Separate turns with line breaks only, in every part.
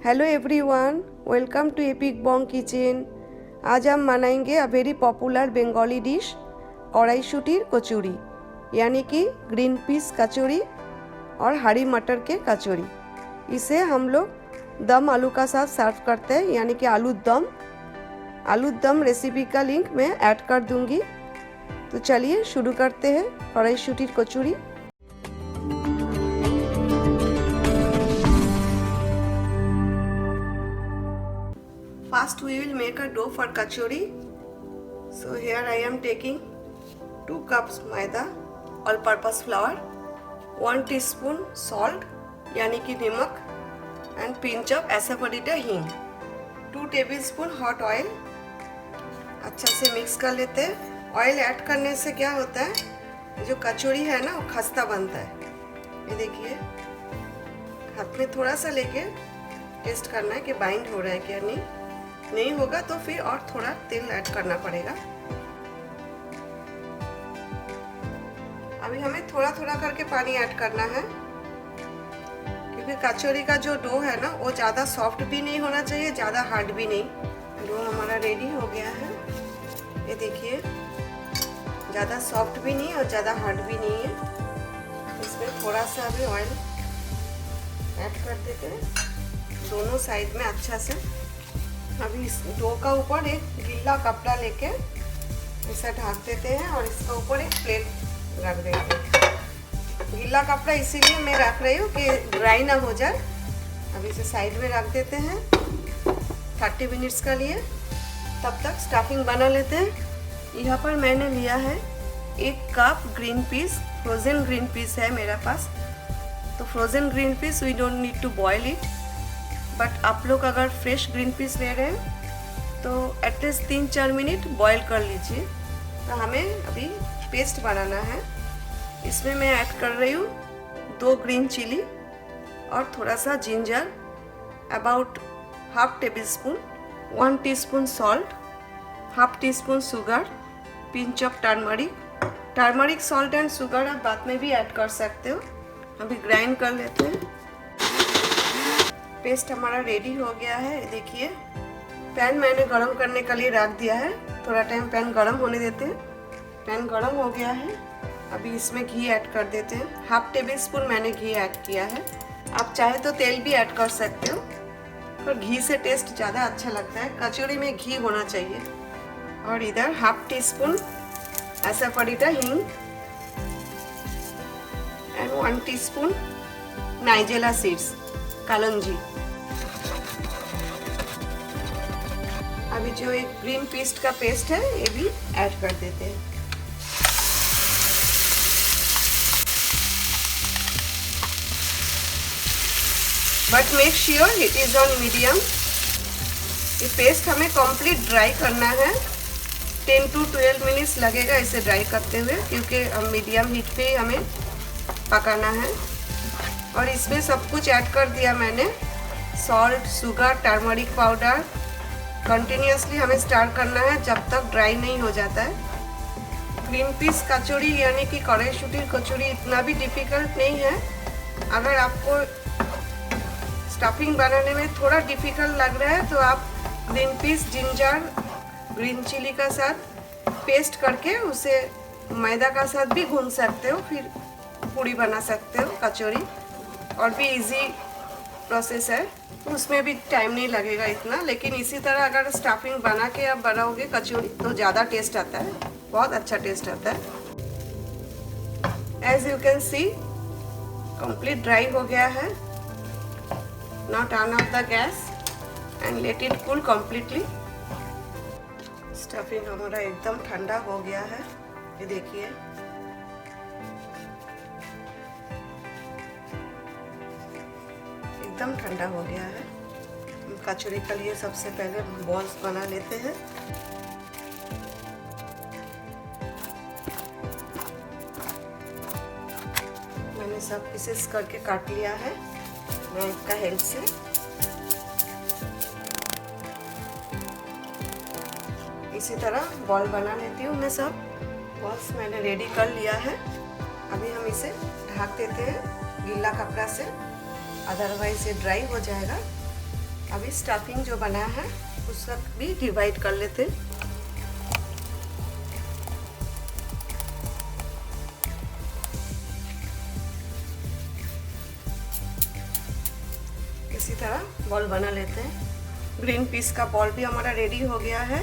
Hello everyone, welcome to Epic Bong Kitchen. आज हम बनाएंगे a very popular Bengali dish कढ़ाईशुटीर कचौड़ी, यानी कि ग्रीन पीस कचौड़ी और हरी मटर के कचौड़ी। इसे हम लोग दम आलू का साथ सर्व करते हैं, यानी कि आलू दम। आलू दम रेसिपी का लिंक मैं ऐड कर दूंगी। तो चलिए शुरू करते हैं कढ़ाईशुटीर कचौड़ी। First we will make a dough for kachori. So here I am taking 2 cups maida all purpose flour, 1 teaspoon salt यानी कि नमक and pinch of asafoetida हींग, 2 tablespoon hot oil। अच्छा से मिक्स कर लेते हैं। ऑयल ऐड करने से क्या होता है, जो कचौड़ी है ना वो खस्ता बनता है। ये देखिए, हाथ में थोड़ा सा लेके टेस्ट करना है कि बाइंड हो रहा है क्या। नहीं होगा तो फिर और थोड़ा तेल ऐड करना पड़ेगा। अभी हमें थोड़ा थोड़ा करके पानी ऐड करना है, क्योंकि कचौड़ी का जो डो है ना वो ज़्यादा सॉफ्ट भी नहीं होना चाहिए, ज़्यादा हार्ड भी नहीं। डो हमारा रेडी हो गया है। ये देखिए, ज़्यादा सॉफ्ट भी नहीं और ज़्यादा हार्ड भी नहीं है। इसमें थोड़ा सा अभी ऑयल ऐड कर देते हैं दोनों साइड में अच्छा से। अभी इस डो का ऊपर एक गीला कपड़ा लेके इसे ढक देते हैं और इसका ऊपर एक प्लेट रख देते हैं। गीला कपड़ा इसीलिए मैं रख रही हूँ कि ड्राई ना हो जाए। अभी इसे साइड में रख देते हैं 30 मिनट्स के लिए। तब तक स्टफिंग बना लेते हैं। यहाँ पर मैंने लिया है 1 cup green peas, frozen green peas है मेरे पास। तो frozen green peas we don't need to boil it, but आप लोग अगर फ्रेश ग्रीन पीस ले रहे हैं तो एटलीस्ट 3-4 मिनट बॉईल कर लीजिए। तो हमें अभी पेस्ट बनाना है। इसमें मैं ऐड कर रही हूँ 2 ग्रीन चिली और थोड़ा सा ginger, about half table spoon, 1 teaspoon salt, half tea spoon sugar, pinch of turmeric. Salt and sugar आप बाद में भी ऐड कर सकते हो। अभी ग्राइंड कर लेते हैं। पेस्ट हमारा रेडी हो गया है। देखिए, पैन मैंने गरम करने के लिए रख दिया है। थोड़ा टाइम पैन गरम होने देते हैं। पैन गरम हो गया है। अभी इसमें घी ऐड कर देते हैं। हाफ टेबल स्पून मैंने घी ऐड किया है। आप चाहे तो तेल भी ऐड कर सकते हो, पर घी से टेस्ट ज़्यादा अच्छा लगता है। कचौड़ी में घी होना चाहिए। और इधर हाफ टी स्पून asafoetida हींग एंड 1 टीस्पून नाइजेला सीड्स, कलौंजी। अभी जो एक ग्रीन पीस का पेस्ट है ये भी ऐड कर देते हैं। But make sure it is on medium. ये पेस्ट हमें कंप्लीट ड्राई करना है। 10 to 12 मिनट्स लगेगा इसे ड्राई करते हुए, क्योंकि मीडियम हीट पे ही हमें पकाना है। और इसमें सब कुछ ऐड कर दिया मैंने, salt, sugar, turmeric powder. Continuously हमें स्टार करना है जब तक ड्राई नहीं हो जाता है। ग्रीन पीस कचौड़ी यानी कि कढ़ाईशुटीर कचौड़ी इतना भी डिफ़िकल्ट नहीं है। अगर आपको स्टफिंग बनाने में थोड़ा डिफ़िकल्ट लग रहा है तो आप green peas, ginger, green chilli का साथ पेस्ट करके उसे मैदा का साथ भी गूंथ सकते हो, फिर पूड़ी बना सकते हो कचौड़ी। और भी इजी प्रोसेस है, उसमें भी टाइम नहीं लगेगा इतना। लेकिन इसी तरह अगर स्टफिंग बना के आप बनाओगे कचौड़ी तो ज़्यादा टेस्ट आता है, बहुत अच्छा टेस्ट आता है। As you can see complete dry हो गया है। Now turn off the gas and let it cool completely. Stuffing हमारा एकदम ठंडा हो गया है। ये देखिए, एकदम ठंडा हो गया है। कचौड़ी के लिए सबसे पहले बॉल्स बना लेते हैं। मैंने सब पीसेस करके काट लिया है नाइफ का हेल्प से। इसी तरह बॉल बना लेती हूँ मैं। सब बॉल्स मैंने रेडी कर लिया है। अभी हम इसे ढक देते हैं गीला कपड़ा से, अदरवाइज ये ड्राई हो जाएगा। अभी स्टफिंग जो बना है उस सब भी डिवाइड कर लेते हैं। इसी तरह बॉल बना लेते हैं। ग्रीन पीस का बॉल भी हमारा रेडी हो गया है,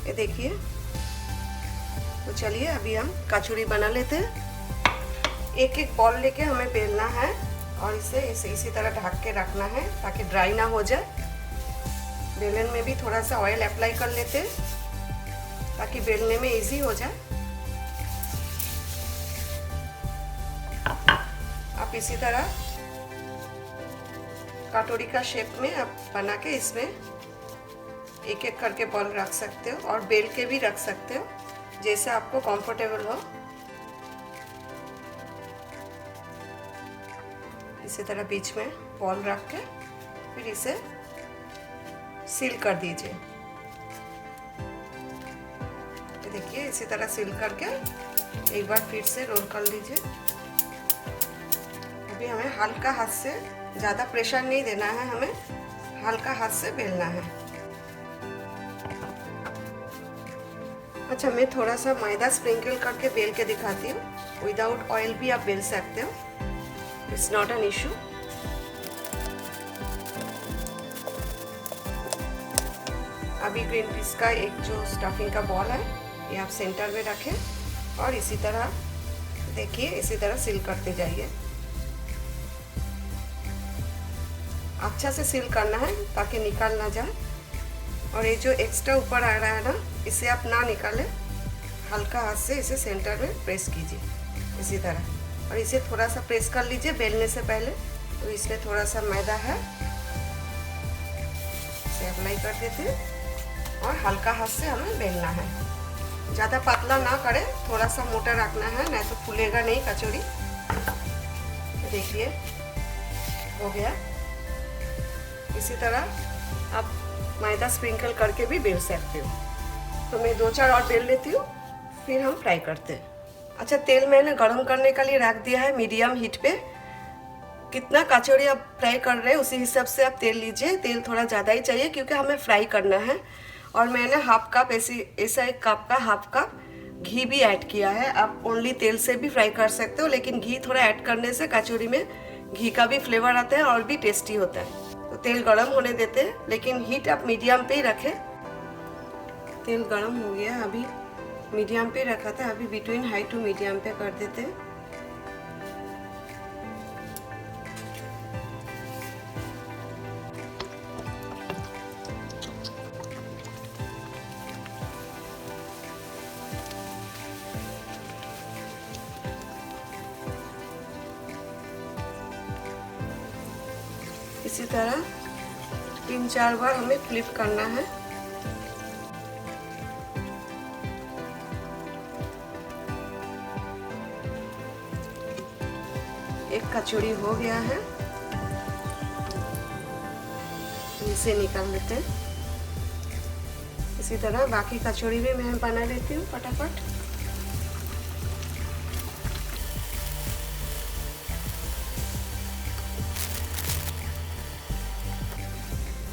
ये देखिए। तो चलिए अभी हम कचौरी बना लेते हैं। एक एक बॉल लेके हमें बेलना है और इसे इसी तरह ढक के रखना है ताकि ड्राई ना हो जाए। बेलन में भी थोड़ा सा ऑयल अप्लाई कर लेते हैं ताकि बेलने में इजी हो जाए। आप इसी तरह कटोरी का शेप में आप बना के इसमें एक एक करके बॉल रख सकते हो और बेल के भी रख सकते हो, जैसे आपको कंफर्टेबल हो। इसी तरह बीच में बॉल रख के फिर इसे सील कर दीजिए। ये देखिए इसी तरह सील करके एक बार फिर से रोल कर लीजिए। अभी हमें हल्का हाथ से, ज़्यादा प्रेशर नहीं देना है, हमें हल्का हाथ से बेलना है। अच्छा, मैं थोड़ा सा मैदा स्प्रिंकल करके बेल के दिखाती हूँ। विदाउट ऑयल भी आप बेल सकते हो, इट्स नॉट एन इशू। अभी ग्रीन पीस का एक जो स्टफिंग का बॉल है ये आप सेंटर में रखें और इसी तरह देखिए इसी तरह सील करते जाइए। अच्छा से सील करना है ताकि निकाल ना जाए। और ये जो एक्स्ट्रा ऊपर आ रहा है ना, इसे आप ना निकालें, हल्का हाथ से इसे सेंटर में प्रेस कीजिए इसी तरह। और इसे थोड़ा सा प्रेस कर लीजिए बेलने से पहले। तो इसमें थोड़ा सा मैदा है, इसे अप्लाई कर देते हैं और हल्का हाथ से हमें बेलना है। ज़्यादा पतला ना करें, थोड़ा सा मोटा रखना है, नहीं तो फूलेगा नहीं कचौरी। देखिए हो गया। इसी तरह आप मैदा स्प्रिंकल करके भी बेल सकते हो। तो मैं 2-4 और बेल लेती हूँ, फिर हम फ्राई करते हैं। अच्छा, तेल मैंने गरम करने के लिए रख दिया है मीडियम हीट पे। कितना कचौरी आप फ्राई कर रहे हैं उसी हिसाब से आप तेल लीजिए। तेल थोड़ा ज़्यादा ही चाहिए क्योंकि हमें फ्राई करना है। और मैंने हाफ कप ऐसा एक कप का हाफ कप घी भी ऐड किया है। आप ओनली तेल से भी फ्राई कर सकते हो, लेकिन घी थोड़ा ऐड करने से कचौरी में घी का भी फ्लेवर आता है और भी टेस्टी होता है। तो तेल गरम होने देते हैं, लेकिन हीट आप मीडियम पे ही रखें। तेल गरम हो गया, अभी मीडियम पे रखा था, अभी बिटवीन हाई टू मीडियम पे कर देते हैं। इसी तरह 3-4 बार हमें फ्लिप करना है। एक कचौरी हो गया है, इसे निकाल लेते हैं। इसी तरह बाकी कचौरी भी मैं बना लेती हूँ फटाफट।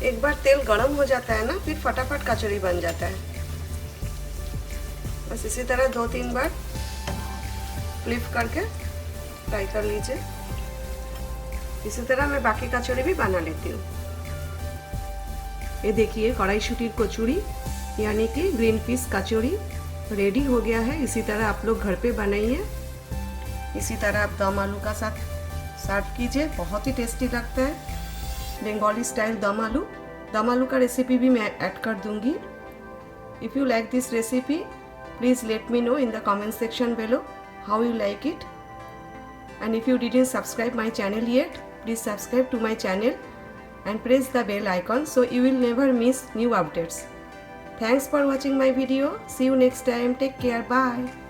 एक बार तेल गरम हो जाता है ना, फिर फटाफट कचौरी बन जाता है। बस इसी तरह 2-3 बार फ्लिप करके फ्राई कर लीजिए। इसी तरह मैं बाकी कचौरी भी बना लेती हूँ। ये देखिए कढ़ाईशुटीर कचौरी यानी कि ग्रीन पीस कचौरी रेडी हो गया है। इसी तरह आप लोग घर पे बनाइए। इसी तरह आप दम आलू का साथ सर्व कीजिए, बहुत ही टेस्टी लगता है। बंगाली स्टाइल दम आलू का रेसिपी भी मैं ऐड कर दूंगी। If you like this recipe please let me know in the comment section below how you like it. And if you didn't subscribe my channel yet, please subscribe to my channel and press the bell icon so you will never miss new updates. Thanks for watching my video. See you next time. Take care. Bye.